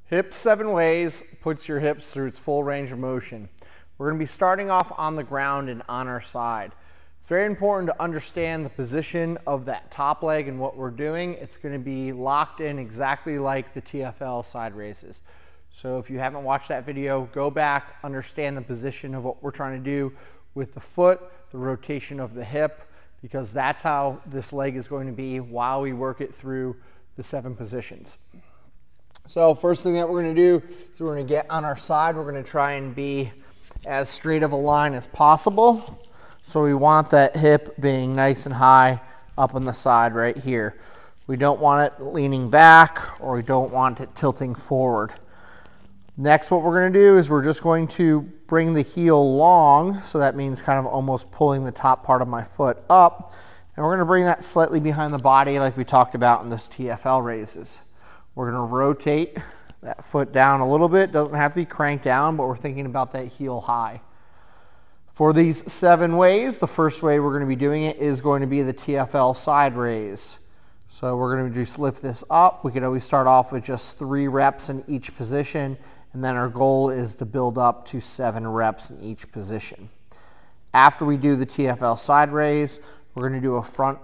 Hips 7 ways puts your hips through its full range of motion. We're going to be starting off on the ground and on our side. It's very important to understand the position of that top leg and what we're doing. It's going to be locked in exactly like the TFL side raises. So if you haven't watched that video, go back, understand the position of what we're trying to do with the foot, the rotation of the hip, because that's how this leg is going to be while we work it through the 7 positions. So first thing that we're going to do is we're going to get on our side. We're going to try and be as straight of a line as possible. So we want that hip being nice and high up on the side right here. We don't want it leaning back, or we don't want it tilting forward. Next, what we're going to do is we're just going to bring the heel long. So that means kind of almost pulling the top part of my foot up. And we're going to bring that slightly behind the body like we talked about in this TFL raises. We're going to rotate that foot down a little bit. Doesn't have to be cranked down, but we're thinking about that heel high. For these 7 ways, the first way we're going to be doing it is going to be the TFL side raise. So we're going to just lift this up. We could always start off with just 3 reps in each position, and then our goal is to build up to 7 reps in each position. After we do the TFL side raise, we're going to do a front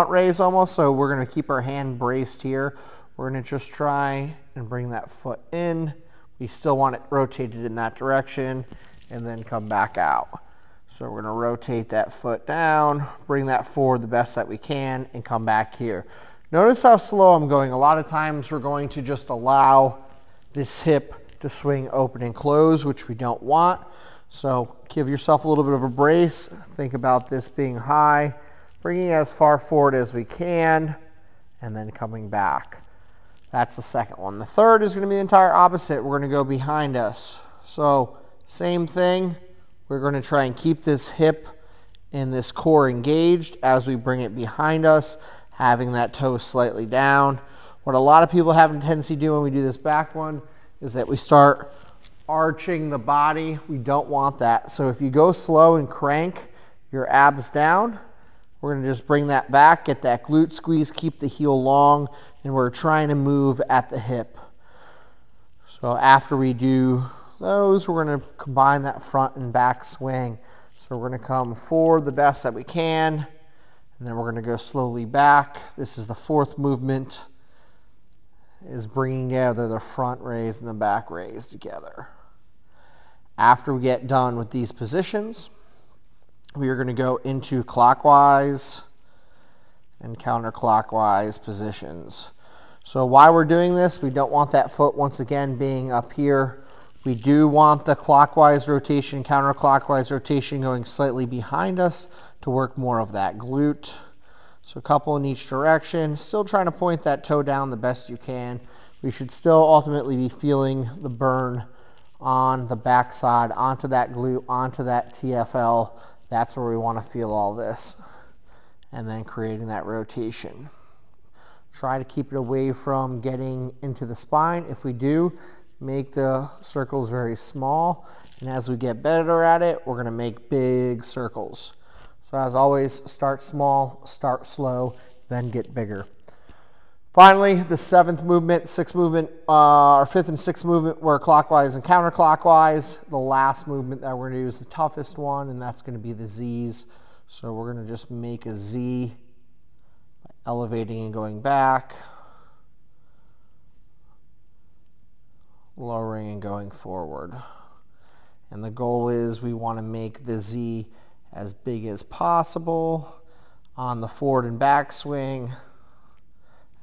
raise almost. So we're going to keep our hand braced here. We're going to just try and bring that foot in. We still want it rotated in that direction, and then come back out. So we're going to rotate that foot down, bring that forward the best that we can, and come back here. Notice how slow I'm going. A lot of times we're going to just allow this hip to swing open and close, which we don't want. So give yourself a little bit of a brace. Think about this being high, bringing it as far forward as we can, and then coming back. That's the second one. The third is going to be the entire opposite. We're going to go behind us. So same thing. We're going to try and keep this hip and this core engaged as we bring it behind us, having that toe slightly down. What a lot of people have a tendency to do when we do this back one is that we start arching the body. We don't want that. So if you go slow and crank your abs down, we're going to just bring that back, get that glute squeeze, keep the heel long, and we're trying to move at the hip. So after we do those, we're going to combine that front and back swing. So we're going to come forward the best that we can, and then we're going to go slowly back. This is the 4th movement, is bringing together the front raise and the back raise together. After we get done with these positions, we are going to go into clockwise and counterclockwise positions. So while we're doing this, we don't want that foot once again being up here. We do want the clockwise rotation, counterclockwise rotation going slightly behind us to work more of that glute. So a couple in each direction. Still trying to point that toe down the best you can. We should still ultimately be feeling the burn on the backside, onto that glute, onto that TFL. That's where we want to feel all this. And then creating that rotation. Try to keep it away from getting into the spine. If we do, make the circles very small. And as we get better at it, we're going to make big circles. So as always, start small, start slow, then get bigger. Finally, the 7th movement, 6th movement, our 5th and 6th movement were clockwise and counterclockwise. The last movement that we're going to do is the toughest one, and that's going to be the Z's. So we're going to just make a Z, elevating and going back, lowering and going forward. And the goal is we want to make the Z as big as possible on the forward and back swing,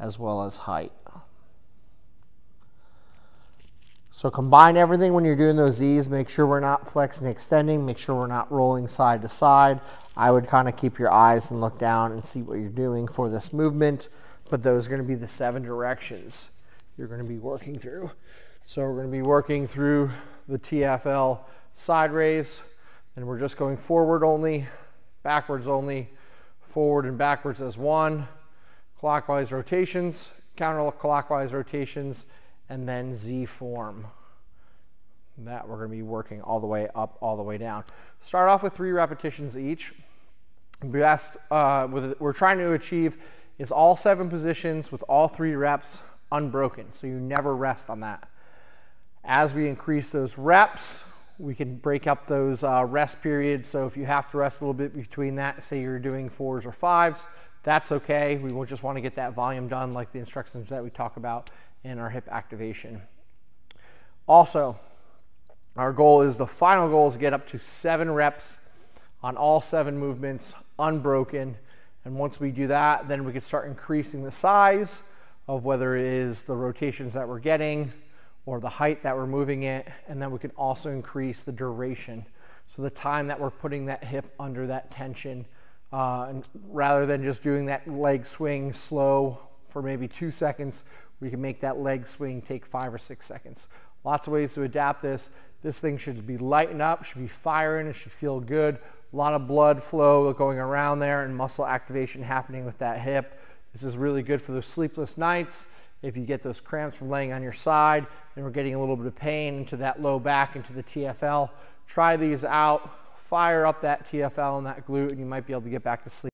as well as height. So combine everything when you're doing those Z's. Make sure we're not flexing and extending. Make sure we're not rolling side to side. I would kind of keep your eyes and look down and see what you're doing for this movement. But those are going to be the 7 directions you're going to be working through. So we're going to be working through the TFL side raise, and we're just going forward only, backwards only, forward and backwards as one, clockwise rotations, counterclockwise rotations, and then Z form. That we're going to be working all the way up, all the way down. Start off with 3 repetitions each. We're trying to achieve is all 7 positions with all 3 reps unbroken. So you never rest on that. As we increase those reps, we can break up those rest periods. So if you have to rest a little bit between that, say you're doing 4s or 5s, that's okay. We will just want to get that volume done like the instructions that we talk about in our hip activation. Also, our goal is, the final goal is to get up to 7 reps on all 7 movements, unbroken. And once we do that, then we can start increasing the size of whether it is the rotations that we're getting or the height that we're moving it. And then we can also increase the duration. So the time that we're putting that hip under that tension, and rather than just doing that leg swing slow for maybe 2 seconds, we can make that leg swing take 5 or 6 seconds. Lots of ways to adapt this. This thing should be lightened up, should be firing, it should feel good. A lot of blood flow going around there and muscle activation happening with that hip. This is really good for those sleepless nights. If you get those cramps from laying on your side and we're getting a little bit of pain into that low back, into the TFL, try these out. Fire up that TFL and that glute, and you might be able to get back to sleep.